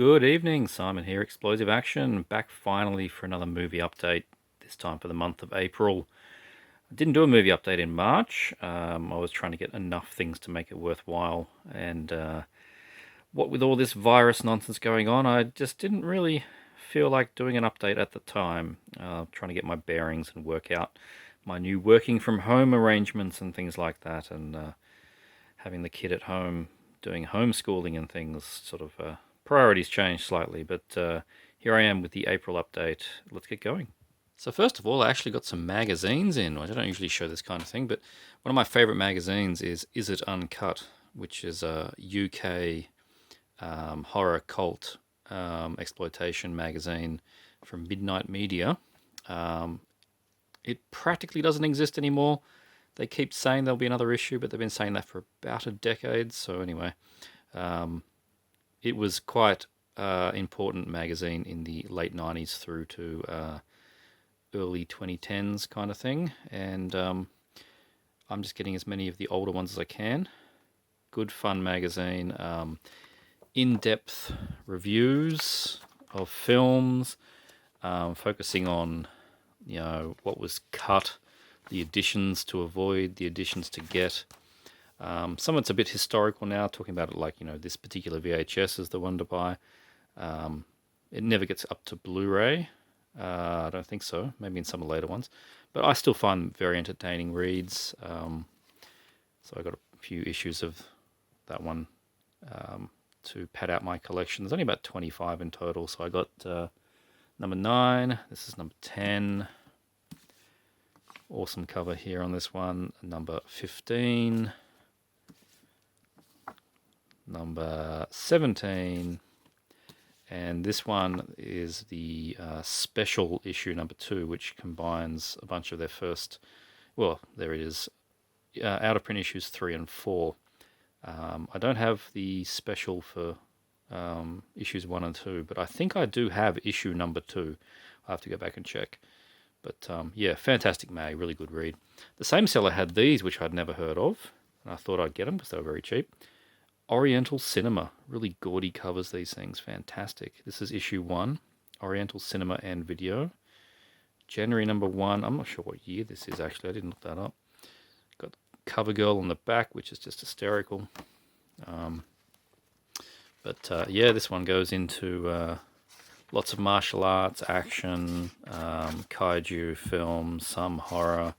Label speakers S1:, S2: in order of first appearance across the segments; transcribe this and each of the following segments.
S1: Good evening, Simon here, Explosive Action, back finally for another movie update, this time for the month of April. I didn't do a movie update in March. I was trying to get enough things to make it worthwhile, and what with all this virus nonsense going on, I just didn't really feel like doing an update at the time. Trying to get my bearings and work out my new working from home arrangements and things like that, and having the kid at home doing homeschooling and things, sort of priorities changed slightly, but here I am with the April update. Let's get going. So first of all, I actually got some magazines in. I don't usually show this kind of thing, but one of my favourite magazines is It Uncut, which is a UK horror cult exploitation magazine from Midnight Media. It practically doesn't exist anymore. They keep saying there'll be another issue, but they've been saying that for about a decade. So anyway, it was quite important magazine in the late 90s through to early 2010s kind of thing. And I'm just getting as many of the older ones as I can. Good fun magazine. In-depth reviews of films, focusing on, what was cut, the additions to avoid, the additions to get. Some of it's a bit historical now, talking about it like, this particular VHS is the one to buy. It never gets up to Blu-ray. I don't think so, maybe in some of the later ones. But I still find them very entertaining reads. So I got a few issues of that one to pad out my collection. There's only about 25 in total, so I got number 9, this is number 10. Awesome cover here on this one. Number 15. Number 17. And this one is the special issue number 2, which combines a bunch of their first, well, there it is, out of print issues 3 and 4. I don't have the special for issues 1 and 2, but I think I do have issue number 2. I have to go back and check. But yeah, fantastic mag, really good read. The same seller had these, which I'd never heard of, and I thought I'd get them because they were very cheap. Oriental Cinema, really gaudy covers, these things, fantastic. This is issue 1, Oriental Cinema and Video. January number 1, I'm not sure what year this is actually, I didn't look that up. Got CoverGirl on the back, which is just hysterical. Yeah, this one goes into lots of martial arts, action, kaiju films, some horror,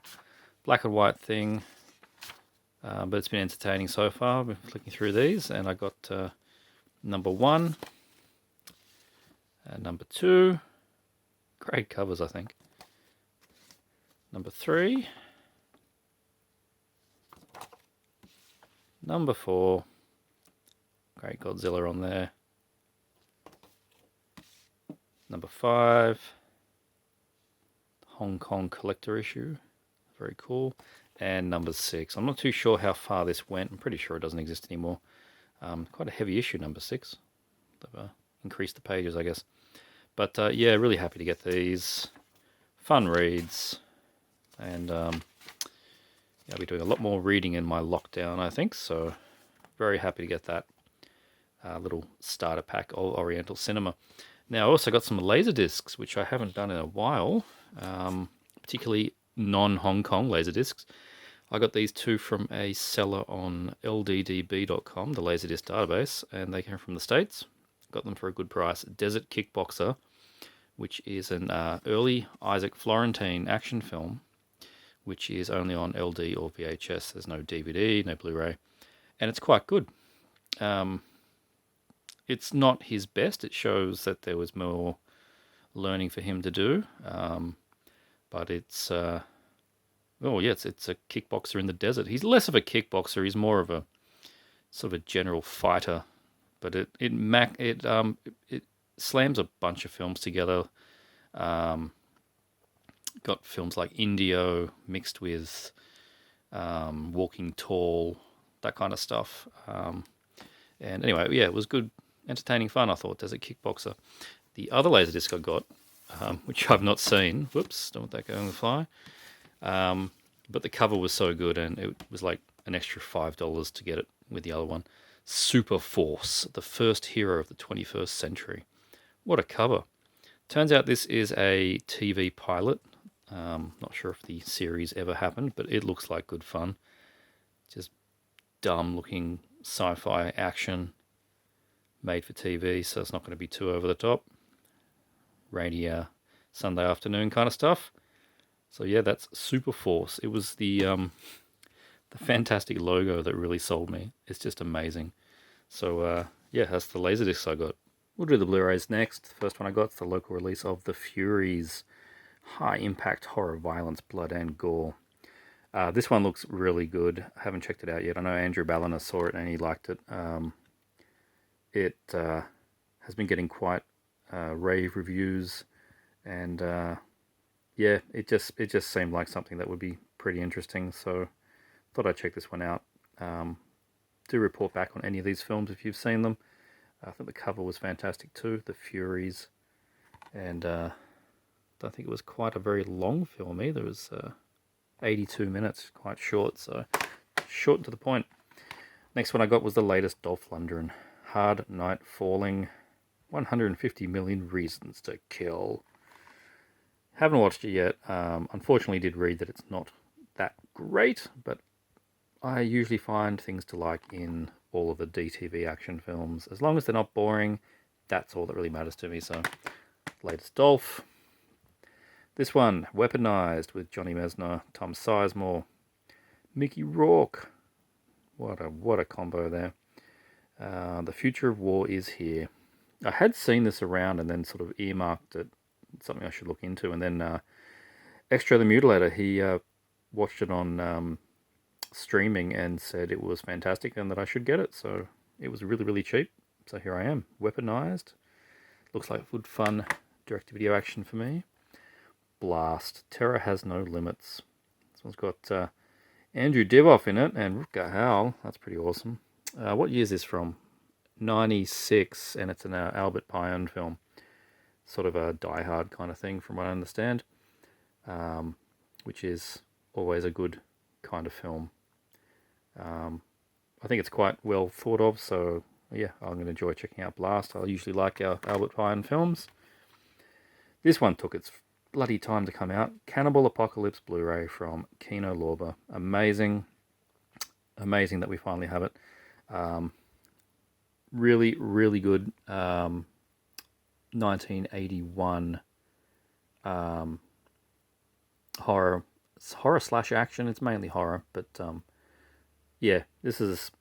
S1: black and white thing. But it's been entertaining so far. I've been flicking through these, and I got number 1 and number 2. Great covers, I think. Number 3. Number 4. Great Godzilla on there. Number 5. Hong Kong collector issue. Very cool. And number 6. I'm not too sure how far this went. I'm pretty sure it doesn't exist anymore. Quite a heavy issue, number 6. They've increased the pages, I guess. But yeah, really happy to get these. Fun reads. And I'll be doing a lot more reading in my lockdown, I think. So very happy to get that little starter pack of Oriental Cinema. Now, I also got some Laserdiscs, which I haven't done in a while, particularly non-Hong Kong Laserdiscs. I got these 2 from a seller on lddb.com, the Laserdisc database, and they came from the States. Got them for a good price. Desert Kickboxer, which is an early Isaac Florentine action film, which is only on LD or VHS. There's no DVD, no Blu-ray, and it's quite good. It's not his best. It shows that there was more learning for him to do, but it's it's a kickboxer in the desert. He's less of a kickboxer. He's more of a sort of a general fighter. But it slams a bunch of films together. Got films like Indio mixed with Walking Tall, that kind of stuff. And anyway, yeah, it was good, entertaining fun, I thought, Desert Kickboxer. The other Laserdisc I got, which I've not seen, whoops, don't want that going to fly, but the cover was so good, and it was like an extra $5 to get it with the other one. Super Force, the first hero of the 21st century. What a cover. Turns out this is a TV pilot. Not sure if the series ever happened, but it looks like good fun. Just dumb looking sci-fi action made for TV, so it's not going to be too over the top. Rainy Sunday afternoon kind of stuff. So yeah, that's Super Force. It was the fantastic logo that really sold me. It's just amazing. So yeah, that's the Laserdiscs I got. We'll do the Blu-rays next. The first one I got is the local release of The Furies. High impact horror, violence, blood and gore. This one looks really good. I haven't checked it out yet. I know Andrew Balliner saw it and he liked it. It has been getting quite rave reviews, and yeah, it just seemed like something that would be pretty interesting. So thought I'd check this one out. Do report back on any of these films if you've seen them. I think the cover was fantastic too, The Furies, and don't think it was quite a very long film either. It was 82 minutes, quite short, so short and to the point. Next one I got was the latest Dolph Lundgren, Hard Night Falling, 150 Million Reasons to Kill. Haven't watched it yet. Unfortunately did read that it's not that great, but I usually find things to like in all of the DTV action films. As long as they're not boring, that's all that really matters to me. So, latest Dolph. This one, Weaponized, with Johnny Mesner, Tom Sizemore, Mickey Rourke. What a combo there. The Future of War is Here. I had seen this around and then sort of earmarked it, something I should look into. And then Extra the Mutilator, he watched it on streaming and said it was fantastic and that I should get it. So it was really, really cheap. So here I am, Weaponized. Looks like good fun direct-to-video action for me. Blast, Terror Has No Limits. This one's got Andrew Divoff in it and Rutger Hauer. That's pretty awesome. What year is this from? 96, and it's an Albert Pyun film. Sort of a Die Hard kind of thing, from what I understand. Which is always a good kind of film. I think it's quite well thought of, so yeah, I'm going to enjoy checking out Blast. I usually like our Albert Pyun films. This one took its bloody time to come out. Cannibal Apocalypse Blu-ray from Kino Lorber. Amazing that we finally have it. Really, really good 1981 horror slash action. It's mainly horror, but yeah, this is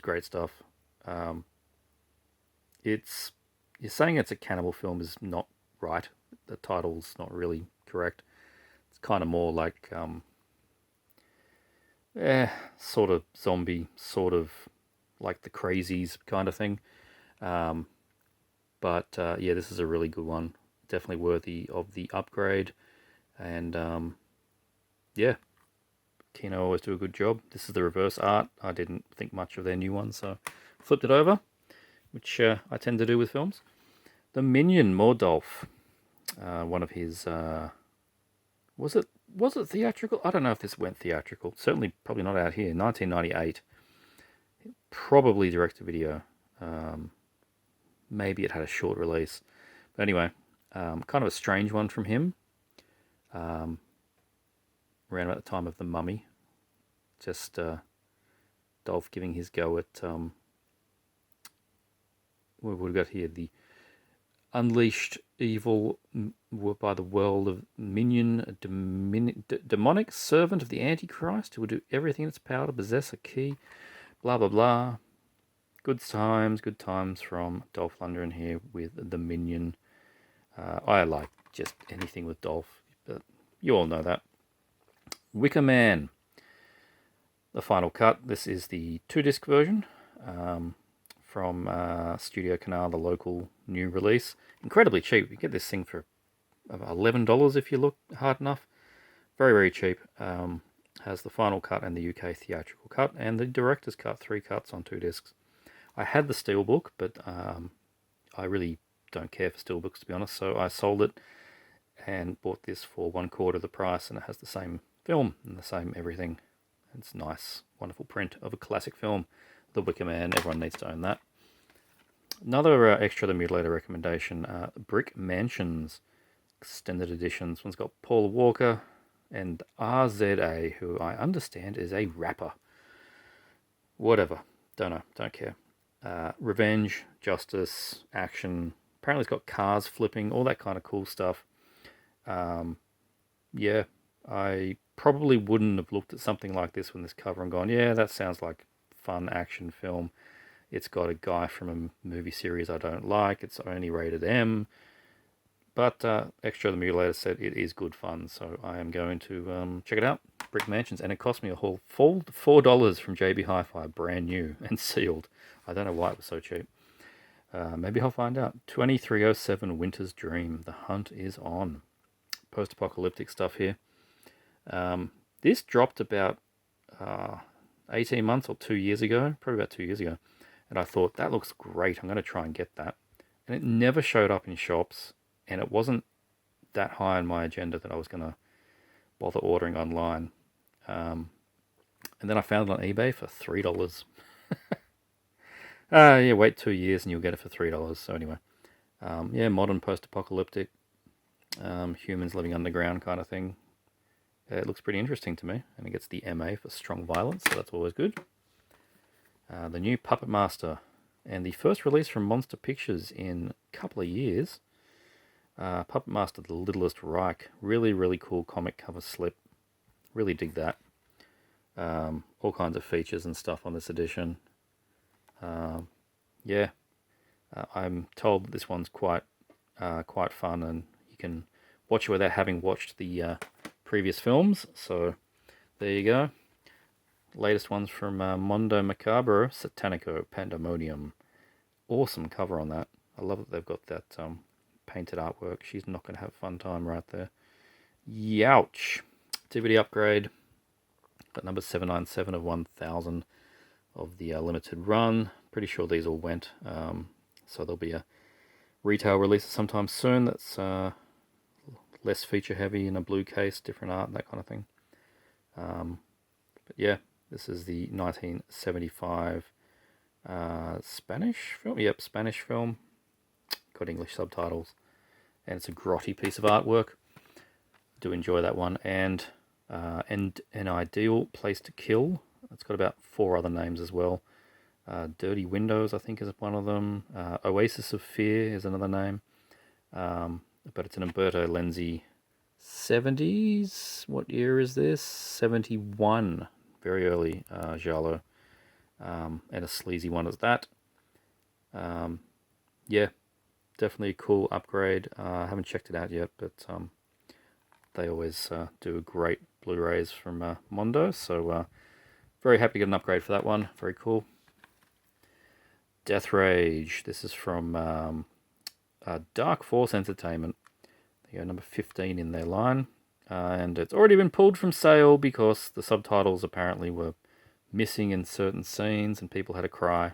S1: great stuff. You're saying it's a cannibal film is not right. The title's not really correct. It's kind of more like sort of zombie, sort of like the Crazies kind of thing. But yeah, this is a really good one. Definitely worthy of the upgrade. And yeah, Kino always do a good job. This is the reverse art. I didn't think much of their new one, so flipped it over, which I tend to do with films. The Minion, more Dolph. One of his... was it theatrical? I don't know if this went theatrical. Certainly probably not out here. 1998. Probably direct-to-video. Maybe it had a short release. But anyway, kind of a strange one from him. Around about the time of The Mummy. Just Dolph giving his go at... what have we got here? The unleashed evil by the world of Minion, a demonic servant of the Antichrist who will do everything in its power to possess a key. Blah, blah, blah. Good times from Dolph Lundgren here with The Minion. I like just anything with Dolph, but you all know that. Wicker Man, the final cut. This is the 2-disc version from Studio Canal, the local new release. Incredibly cheap. You get this thing for $11 if you look hard enough. Very, very cheap. Has the final cut and the UK theatrical cut and the director's cut, 3 cuts on 2 discs. I had the steelbook, but I really don't care for steelbooks, to be honest, so I sold it and bought this for 1/4 the price, and it has the same film and the same everything. It's nice, wonderful print of a classic film. The Wicker Man, everyone needs to own that. Another Extra the Mutilator recommendation, Brick Mansions extended editions. This one's got Paul Walker and RZA, who I understand is a rapper. Whatever, don't know, don't care. Revenge, justice, action. Apparently it's got cars flipping, all that kind of cool stuff. Yeah, I probably wouldn't have looked at something like this with this cover and gone, yeah, that sounds like fun action film. It's got a guy from a movie series I don't like. It's only rated M. But Extra the Mutilator said it is good fun, so I am going to check it out. Brick Mansions, and it cost me a whole $4 from JB Hi-Fi, brand new and sealed. I don't know why it was so cheap. Maybe I'll find out. 2307 Winter's Dream. The hunt is on. Post-apocalyptic stuff here. This dropped about 18 months or 2 years ago, probably about 2 years ago, and I thought, that looks great, I'm going to try and get that. And it never showed up in shops, and it wasn't that high on my agenda that I was going to bother ordering online. And then I found it on eBay for $3. Yeah, wait 2 years and you'll get it for $3. So anyway, yeah, modern post-apocalyptic, humans living underground kind of thing. It looks pretty interesting to me, and it gets the MA for strong violence, so that's always good. The new Puppet Master, and the first release from Monster Pictures in a couple of years. Puppet Master, The Littlest Reich. Really, really cool comic cover slip. Really dig that. All kinds of features and stuff on this edition. Yeah, I'm told this one's quite fun, and you can watch it without having watched the previous films. So there you go. Latest one's from Mondo Macabro, Satanico Pandemonium. Awesome cover on that. I love that they've got that painted artwork. She's not going to have a fun time right there. Youch. DVD upgrade. Got number 797 of 1000 of the limited run. Pretty sure these all went. So there'll be a retail release sometime soon that's less feature heavy, in a blue case, different art, that kind of thing. But yeah, this is the 1975 Spanish film. Yep, Spanish film. Got English subtitles. And it's a grotty piece of artwork. Do enjoy that one. And An Ideal Place to Kill. It's got about 4 other names as well. Dirty Windows, I think, is one of them. Oasis of Fear is another name. But it's an Umberto Lenzi 70s. What year is this? 71. Very early giallo. And a sleazy one as that. Yeah, definitely a cool upgrade. I haven't checked it out yet, but they always do great Blu-rays from Mondo, so very happy to get an upgrade for that one. Very cool. Death Rage. This is from Dark Force Entertainment. They go number 15 in their line. And it's already been pulled from sale because the subtitles apparently were missing in certain scenes and people had a cry.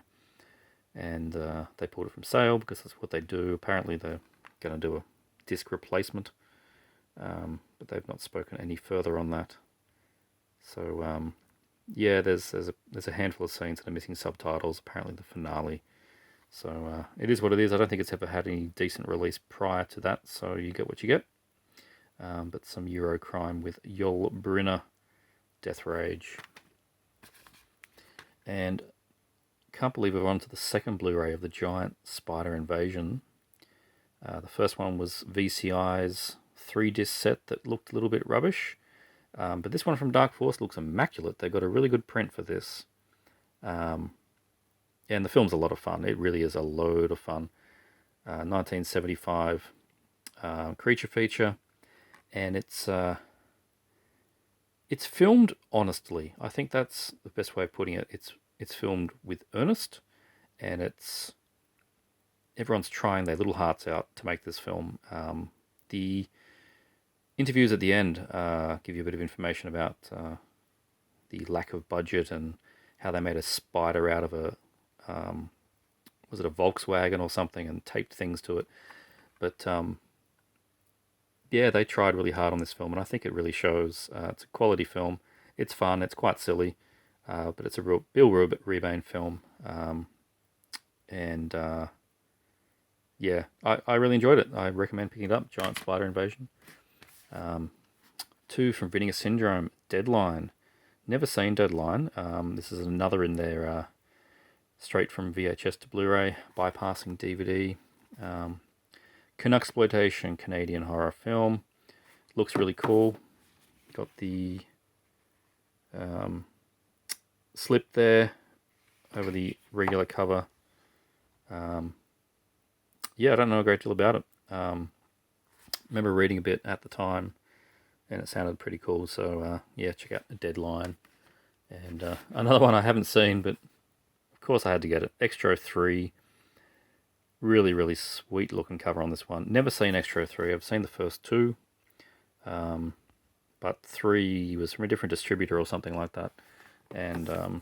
S1: And they pulled it from sale because that's what they do. Apparently they're going to do a disc replacement. But they've not spoken any further on that. So yeah, there's a handful of scenes that are missing subtitles. Apparently the finale. So it is what it is. I don't think it's ever had any decent release prior to that. So you get what you get. But some Eurocrime with Yul Brynner, Death Rage. And can't believe we're on to the second Blu-ray of the Giant Spider Invasion. The first one was VCI's 3-disc set that looked a little bit rubbish. But this one from Dark Force looks immaculate. They got a really good print for this. And the film's a lot of fun. It really is a load of fun. 1975 creature feature. And it's filmed honestly. I think that's the best way of putting it. It's filmed with earnest, and everyone's trying their little hearts out to make this film. The interviews at the end give you a bit of information about the lack of budget and how they made a spider out of was it a Volkswagen or something, and taped things to it. But yeah, they tried really hard on this film, and I think it really shows. It's a quality film. It's fun. It's quite silly. but it's a real Bill Rebane film, and yeah, I really enjoyed it. I recommend picking it up. Giant Spider Invasion. 2 from Vinegar Syndrome, Deadline. Never seen Deadline. This is another in their straight from VHS to Blu-ray, bypassing DVD. Canucksploitation Canadian horror film. Looks really cool. Got the slip there over the regular cover. Yeah, I don't know a great deal about it. Remember reading a bit at the time, and it sounded pretty cool. So yeah, check out The Deadline. And another one I haven't seen, but of course I had to get it. Extro 3. Really, really sweet looking cover on this one. Never seen Extro 3. I've seen the first 2. But 3 was from a different distributor or something like that. And there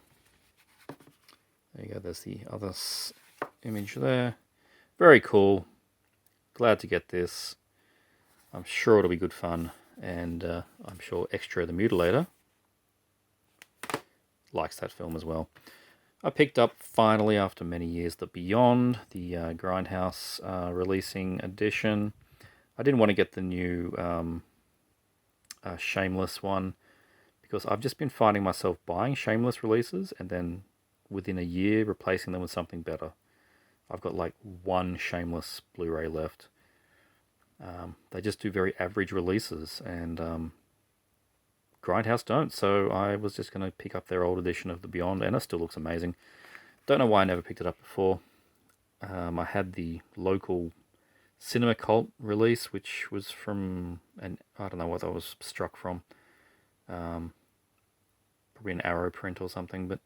S1: you go. There's the other image there. Very cool. Glad to get this. I'm sure it'll be good fun. And I'm sure Extra the Mutilator likes that film as well. I picked up finally after many years the Beyond, the Grindhouse releasing edition. I didn't want to get the new Shameless one because I've just been finding myself buying Shameless releases and then within a year replacing them with something better. I've got like 1 Shameless Blu-ray left. They just do very average releases, and Grindhouse don't, so I was just going to pick up their old edition of The Beyond, and it still looks amazing. Don't know why I never picked it up before. I had the local Cinema Cult release, which was from, I don't know what that was struck from. Probably an Arrow print or something, but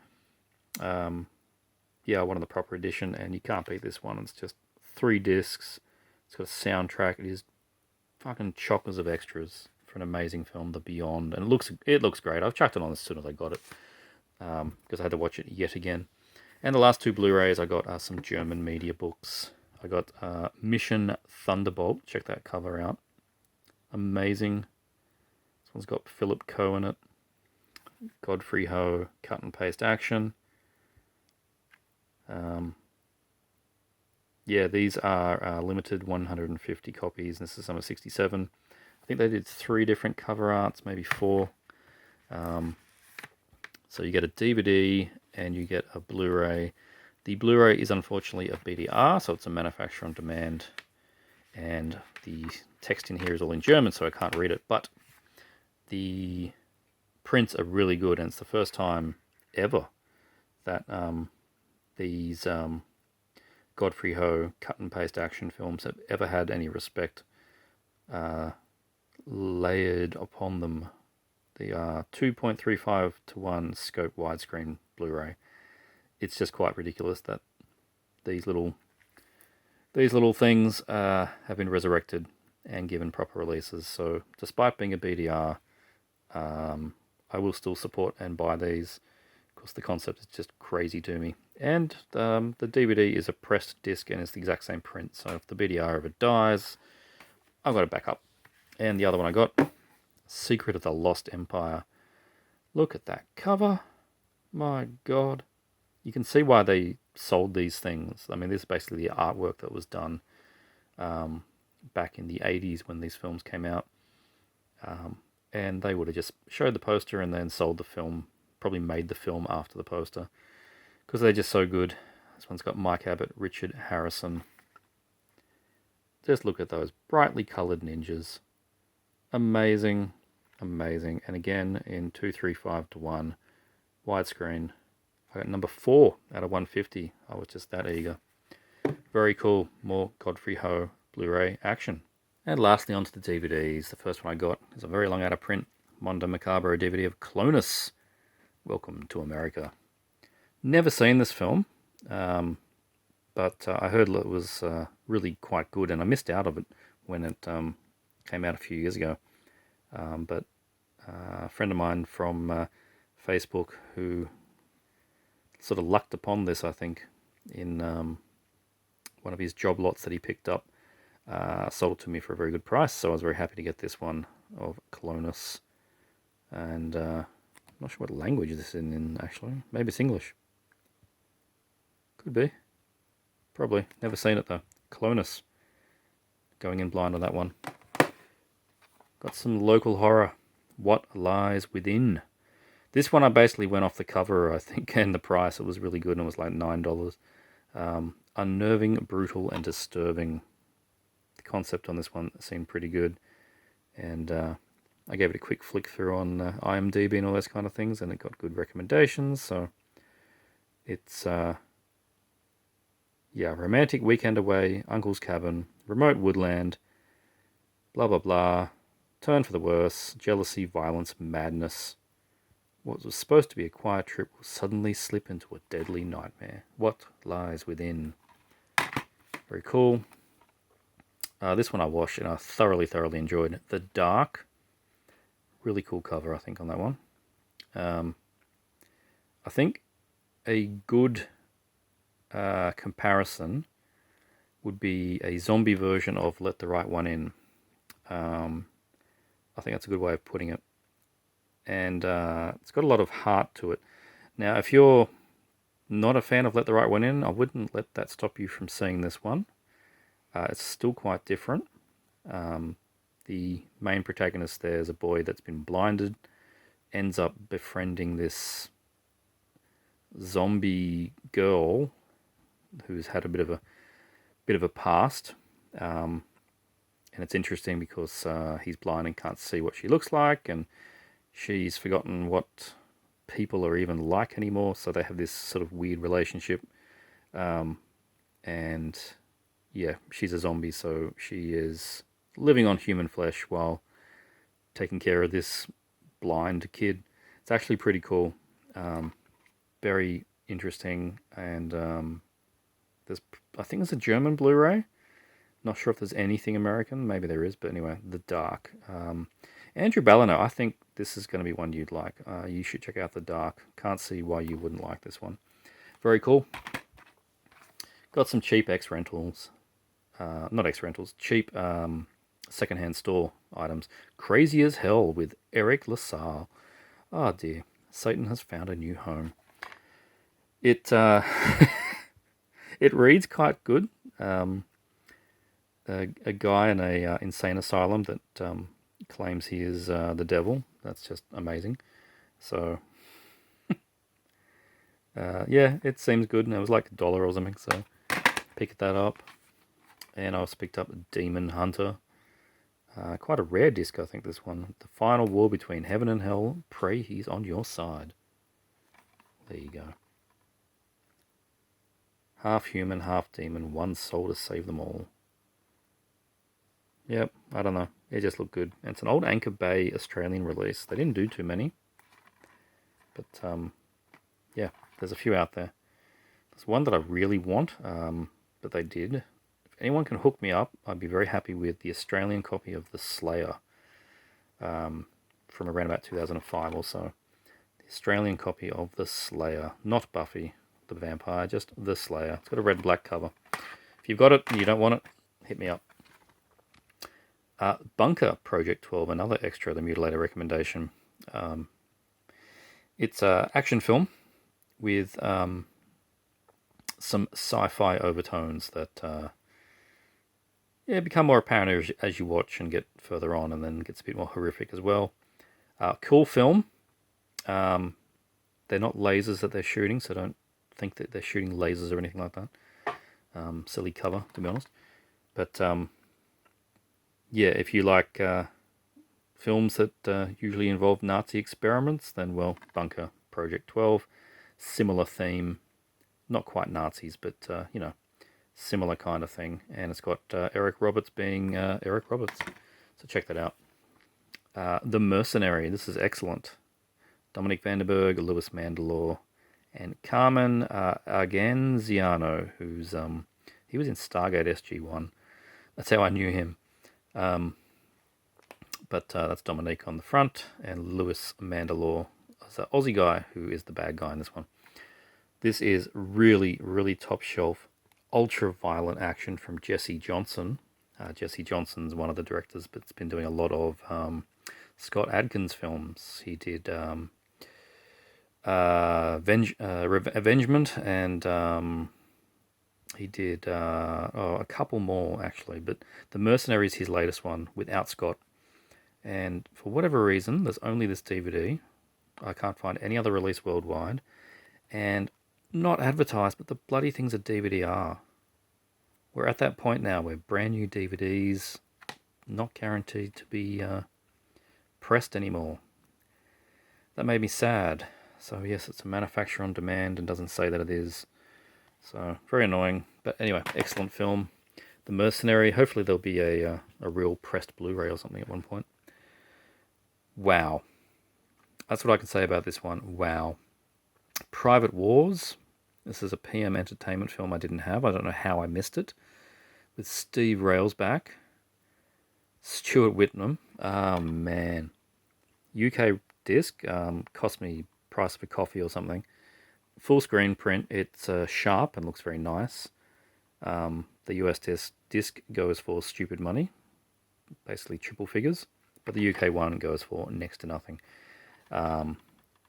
S1: yeah, I wanted the proper edition, and you can't beat this one. It's just 3 discs. It's got a soundtrack. It is fucking chockers of extras for an amazing film, The Beyond, and it looks great. I've chucked it on as soon as I got it because I had to watch it yet again. And the last 2 Blu-rays I got are some German media books. I got Mission Thunderbolt. Check that cover out. Amazing. This one's got Philip Coe in it. Godfrey Ho, cut and paste action. Yeah, these are limited 150 copies. This is number 67. I think they did 3 different cover arts, maybe 4. So you get a DVD and you get a Blu-ray. The Blu-ray is unfortunately a BDR, so it's a manufacturer on demand. And the text in here is all in German, so I can't read it. But the prints are really good, and it's the first time ever that these Godfrey Ho cut and paste action films have ever had any respect layered upon them. The 2.35 to 1 scope widescreen Blu-ray. It's just quite ridiculous that these little things have been resurrected and given proper releases. So despite being a BDR, I will still support and buy these because the concept is just crazy to me. And the DVD is a pressed disc and it's the exact same print. So if the BDR ever dies, I've got it back up. And the other one I got, Secret of the Lost Empire. Look at that cover. My God. You can see why they sold these things. I mean, this is basically the artwork that was done back in the 80s when these films came out. And they would have just showed the poster and then sold the film. Probably made the film after the poster. Because they're just so good. This one's got Mike Abbott, Richard Harrison. Just look at those brightly coloured ninjas. Amazing. Amazing. And again, in 2.35 to 1 widescreen. I got number 4 out of 150. I was just that eager. Very cool. More Godfrey Ho Blu-ray action. And lastly, onto the DVDs. The first one I got is a very long out of print Mondo Macabro DVD of Clonus. Welcome to America. Never seen this film, but I heard it was really quite good, and I missed out of it when it came out a few years ago. But a friend of mine from Facebook who sort of lucked upon this, I think, in one of his job lots that he picked up, sold it to me for a very good price, so I was very happy to get this one of Clonus. And not sure what language this is in actually. Maybe it's English. Could be. Probably. Never seen it though. Clonus. Going in blind on that one. Got some local horror. What Lies Within. This one I basically went off the cover, I think, and the price. It was really good, and it was like $9. Unnerving, brutal, and disturbing. The concept on this one seemed pretty good. And I gave it a quick flick through on IMDb and all those kind of things, and it got good recommendations. So it's, romantic weekend away, uncle's cabin, remote woodland, blah, blah, blah. Turn for the worse, jealousy, violence, madness. What was supposed to be a quiet trip will suddenly slip into a deadly nightmare. What lies within? Very cool. This one I watched and I thoroughly enjoyed. The Dark. Really cool cover, I think, on that one. I think a good comparison would be a zombie version of Let the Right One In. I think that's a good way of putting it. And it's got a lot of heart to it. Now, if you're not a fan of Let the Right One In, I wouldn't let that stop you from seeing this one. It's still quite different. The main protagonist there is a boy that's been blinded, ends up befriending this zombie girl who's had a bit of a past. And it's interesting because he's blind and can't see what she looks like, and she's forgotten what people are even like anymore, so they have this sort of weird relationship. And yeah, she's a zombie, so she is living on human flesh while taking care of this blind kid. It's actually pretty cool. Very interesting, and I think there's a German Blu-ray. Not sure if there's anything American. Maybe there is, but anyway, The Dark. Andrew Ballino, I think this is going to be one you'd like. You should check out The Dark. Can't see why you wouldn't like this one. Very cool. Got some cheap X-Rentals. Not X-Rentals, cheap secondhand store items. Crazy as Hell with Eric LaSalle. Oh dear, Satan has found a new home. It it reads quite good. A guy in a insane asylum that claims he is the devil. That's just amazing. So yeah, it seems good, and it was like $1 or something. So picked that up, and I also picked up Demon Hunter. Quite a rare disc, I think, this one. The Final War Between Heaven and Hell. Pray he's on your side. There you go. Half human, half demon, one soul to save them all. Yep, I don't know. It just looked good. And it's an old Anchor Bay Australian release. They didn't do too many. But, yeah, there's a few out there. There's one that I really want, but they did. If anyone can hook me up, I'd be very happy with the Australian copy of The Slayer from around about 2005 or so. The Australian copy of The Slayer. Not Buffy the Vampire, just The Slayer. It's got a red and black cover. If you've got it and you don't want it, hit me up. Bunker Project 12, another extra The Mutilator recommendation. It's an action film with some sci-fi overtones that become more apparent as you watch and get further on, and then gets a bit more horrific as well. Cool film. They're not lasers that they're shooting, so don't think that they're shooting lasers or anything like that. Silly cover, to be honest. But yeah, if you like films that usually involve Nazi experiments, then, well, Bunker Project 12. Similar theme. Not quite Nazis, but, similar kind of thing. And it's got Eric Roberts being Eric Roberts. So check that out. The Mercenary. This is excellent. Dominic Vandenberg, Louis Mandylor, and Carmen Argenziano, who's he was in Stargate SG-1. That's how I knew him. But that's Dominique on the front, and Louis Mandylor is an Aussie guy who is the bad guy in this one. This is really, really top shelf, ultra violent action from Jesse Johnson. Jesse Johnson's one of the directors, but it's been doing a lot of Scott Adkins films. He did Avengement, and he did a couple more actually, but the Mercenary is his latest one without Scott. And for whatever reason, there's only this DVD. I can't find any other release worldwide, and not advertised, but the bloody thing's a DVD-R. We're at that point now where brand new DVDs not guaranteed to be pressed anymore. That made me sad. So yes, it's a manufacturer on demand and doesn't say that it is. So very annoying. But anyway, excellent film. The Mercenary. Hopefully there'll be a real pressed Blu-ray or something at one point. Wow. That's what I can say about this one. Wow. Private Wars. This is a PM Entertainment film I didn't have. I don't know how I missed it. With Steve Railsback. Stuart Whitman. Oh, man. UK disc. Cost me price of a coffee or something. Full screen print. It's sharp and looks very nice. The US disc goes for stupid money. Basically triple figures. But the UK one goes for next to nothing.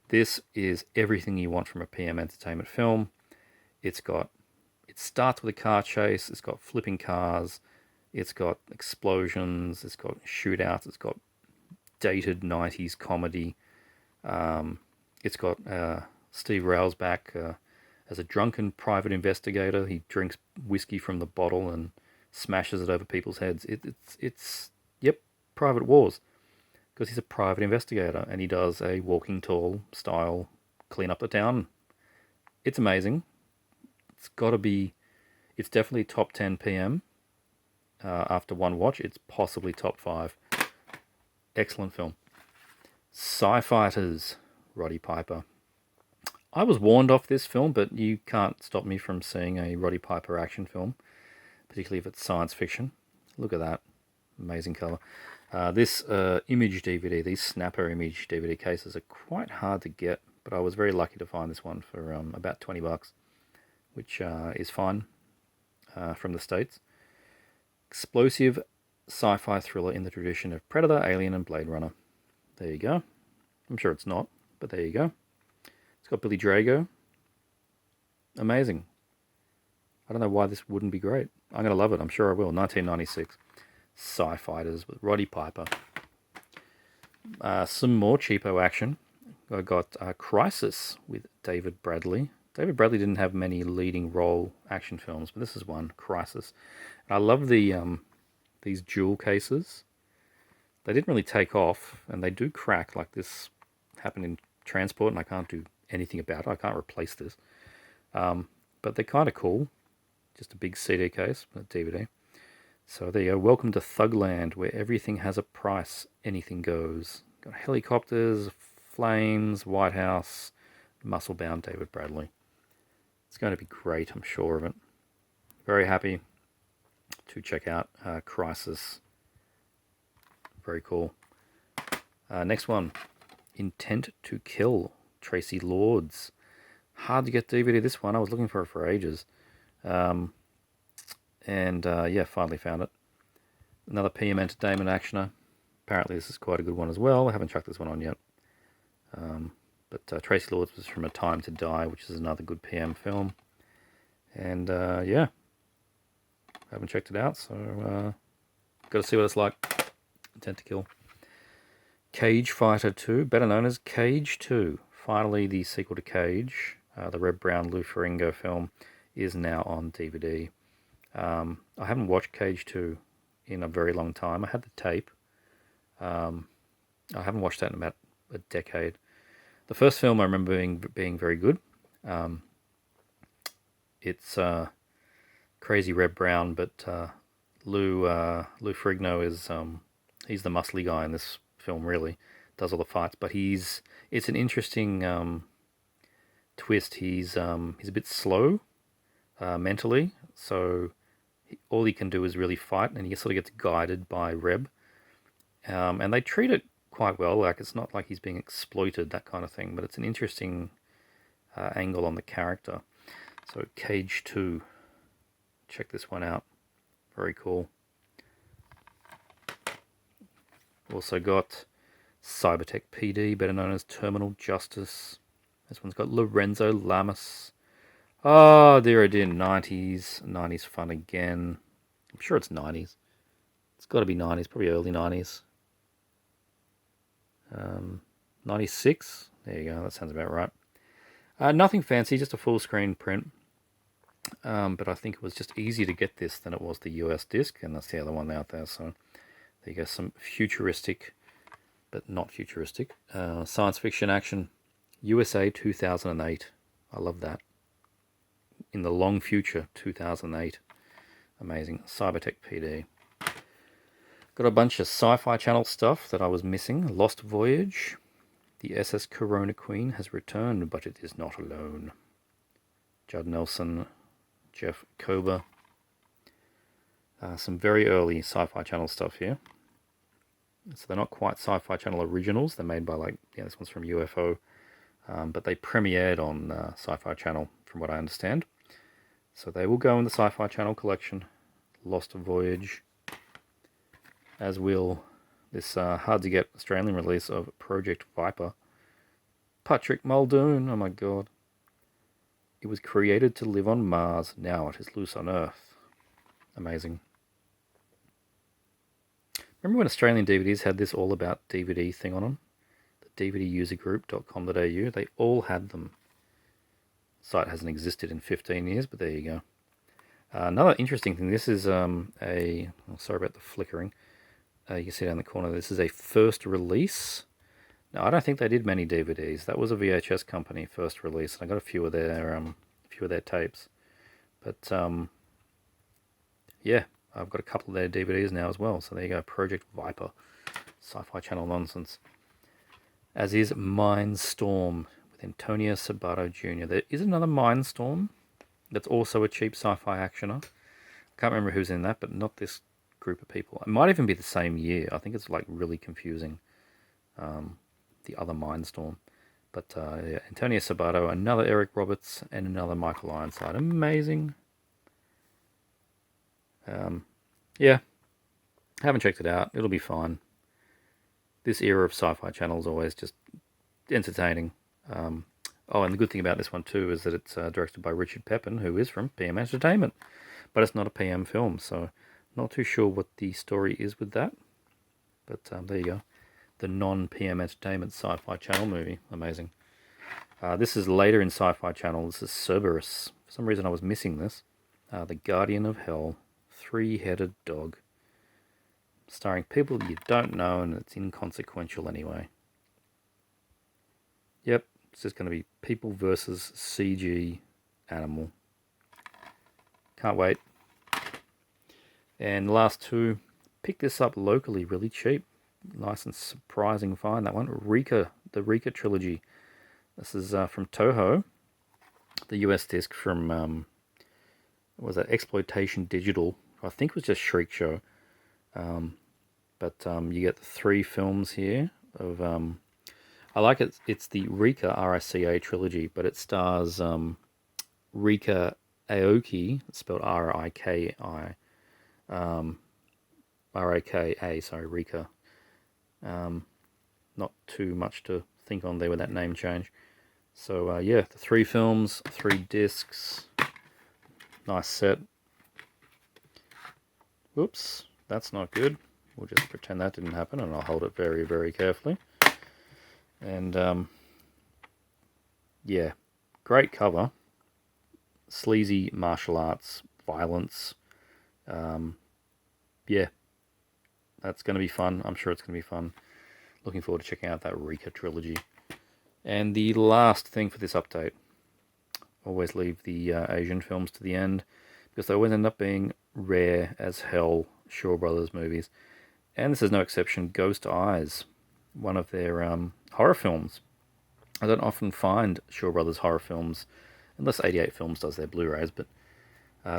S1: This is everything you want from a PM Entertainment film. It starts with a car chase. It's got flipping cars. It's got explosions. It's got shootouts. It's got dated 90s comedy. It's got Steve Railsback as a drunken private investigator. He drinks whiskey from the bottle and smashes it over people's heads. It's Private Wars. Because he's a private investigator and he does a Walking Tall style clean up the town. It's amazing. It's definitely top 10 PM. After one watch, it's possibly top 5. Excellent film. Sci-Fighters, Roddy Piper. I was warned off this film, but you can't stop me from seeing a Roddy Piper action film, particularly if it's science fiction. Look at that. Amazing colour. This image DVD, these snapper image DVD cases are quite hard to get, but I was very lucky to find this one for about $20, which is fine from the States. Explosive sci-fi thriller in the tradition of Predator, Alien, and Blade Runner. There you go. I'm sure it's not, but there you go. It's got Billy Drago. Amazing. I don't know why this wouldn't be great. I'm going to love it. I'm sure I will. 1996. Sci-Fighters with Roddy Piper. Some more cheapo action. I got Crisis with David Bradley. David Bradley didn't have many leading role action films, but this is one, Crisis. I love these jewel cases. They didn't really take off, and they do crack. Like this happened in Transport, and I can't do anything about it. I can't replace this. But they're kind of cool. Just a big CD case, a DVD. So there you go. Welcome to Thugland, where everything has a price. Anything goes. Got helicopters, flames, White House, muscle-bound David Bradley. It's going to be great, I'm sure of it. Very happy to check out Crisis. Very cool. Next one. Intent to Kill, Tracy Lords. Hard to get DVD this one. I was looking for it for ages. Finally found it. Another PM Entertainment actioner. Apparently this is quite a good one as well. I haven't chucked this one on yet. But Tracy Lords was from A Time to Die, which is another good PM film. And I haven't checked it out, so got to see what it's like. Intent to Kill. Cage Fighter 2, better known as Cage 2. Finally, the sequel to Cage, the Red Brown Lou Ferrigno film, is now on DVD. I haven't watched Cage 2 in a very long time. I had the tape. I haven't watched that in about a decade. The first film I remember being very good. It's crazy Red Brown, but Lou Ferrigno is he's the muscly guy in this film. Really does all the fights, but it's an interesting twist. He's a bit slow mentally, so all he can do is really fight, and he sort of gets guided by Reb. And they treat it quite well. Like, it's not like he's being exploited, that kind of thing, but it's an interesting angle on the character. So Cage 2, check this one out. Very cool. Also got Cybertech PD, better known as Terminal Justice. This one's got Lorenzo Lamas. Oh, dear, I did 90s. 90s fun again. I'm sure it's 90s. It's got to be 90s, probably early 90s. 96. There you go. That sounds about right. Nothing fancy, just a full screen print. But I think it was just easier to get this than it was the US disc, and that's the other one out there. So there you go, some futuristic, but not futuristic, science fiction action. USA 2008. I love that. In the long future, 2008. Amazing. Cybertech PD. Got a bunch of Sci-Fi Channel stuff that I was missing. Lost Voyage. The SS Corona Queen has returned, but it is not alone. Judd Nelson, Jeff Kober. Some very early Sci-Fi Channel stuff here. So they're not quite Sci-Fi Channel originals. They're made by, like, yeah, this one's from UFO. But they premiered on Sci-Fi Channel, from what I understand. So they will go in the Sci-Fi Channel collection. Lost Voyage. As will this hard-to-get Australian release of Project Viper. Patrick Muldoon, oh my god. It was created to live on Mars. Now it is loose on Earth. Amazing. Remember when Australian DVDs had this all about DVD thing on them? The DVDusergroup.com.au. They all had them. The site hasn't existed in 15 years, but there you go. Another interesting thing. This is oh, sorry about the flickering. You can see down the corner. This is a first release. Now, I don't think they did many DVDs. That was a VHS company, first release. And I got a few of their tapes. But yeah, I've got a couple of their DVDs now as well. So there you go, Project Viper, Sci-Fi Channel nonsense. As is Mindstorm with Antonio Sabato Jr. There is another Mindstorm that's also a cheap sci-fi actioner. I can't remember who's in that, but not this group of people. It might even be the same year. I think it's like really confusing. The other Mindstorm. But yeah, Antonio Sabato, another Eric Roberts, and another Michael Ironside. Amazing. Yeah, haven't checked it out. It'll be fine. This era of Sci-Fi Channel is always just entertaining. Oh, and the good thing about this one too is that it's directed by Richard Pepin, who is from PM Entertainment. But it's not a PM film, so not too sure what the story is with that. But there you go. The non-PM Entertainment Sci-Fi Channel movie. Amazing. This is later in Sci-Fi Channel. This is Cerberus. For some reason I was missing this. The Guardian of Hell. Three-headed dog. Starring people you don't know, and it's inconsequential anyway. Yep, it's just going to be people versus CG animal. Can't wait. And the last two, picked this up locally really cheap. Nice and surprising find, that one. The Rico Trilogy. This is from Toho. The US disc from, what was that, Exploitation Digital. I think it was just Shriek Show. But you get the 3 films here of, I like it, it's the Rika, R-I-C-A trilogy, but it stars Rika Aoki, it's spelled R-I-K-I, R-A-K-A, sorry, Rika. Not too much to think on there with that name change. So yeah, the 3 films, 3 discs, nice set. Whoops, that's not good. We'll just pretend that didn't happen, and I'll hold it very, very carefully. And yeah, great cover. Sleazy martial arts, violence. Yeah, that's going to be fun. I'm sure it's going to be fun. Looking forward to checking out that Rika trilogy. And the last thing for this update, always leave the Asian films to the end, because they always end up being rare as hell Shaw Brothers movies. And this is no exception. Ghost Eyes, one of their horror films. I don't often find Shaw Brothers horror films, unless 88 Films does their Blu-rays, but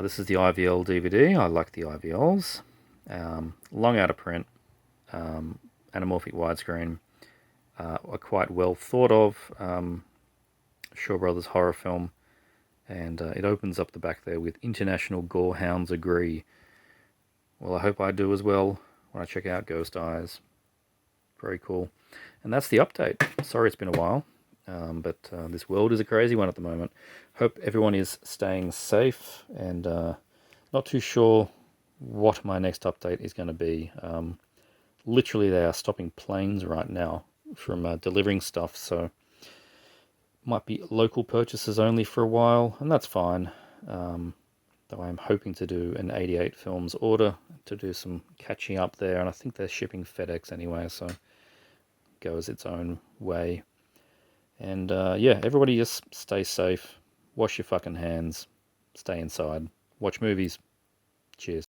S1: this is the IVL DVD. I like the IVLs. Long out of print, anamorphic widescreen, a quite well thought of Shaw Brothers horror film, and it opens up the back there with International Gorehounds Agree. Well, I hope I do as well when I check out Ghost Eyes. Very cool. And that's the update. Sorry it's been a while. But this world is a crazy one at the moment. Hope everyone is staying safe, and not too sure what my next update is going to be. Literally, they are stopping planes right now from delivering stuff, so might be local purchases only for a while, and that's fine. Though I'm hoping to do an 88 films order to do some catching up there, and I think they're shipping FedEx anyway, so goes its own way. And yeah, everybody just stay safe, wash your fucking hands, stay inside, watch movies. Cheers.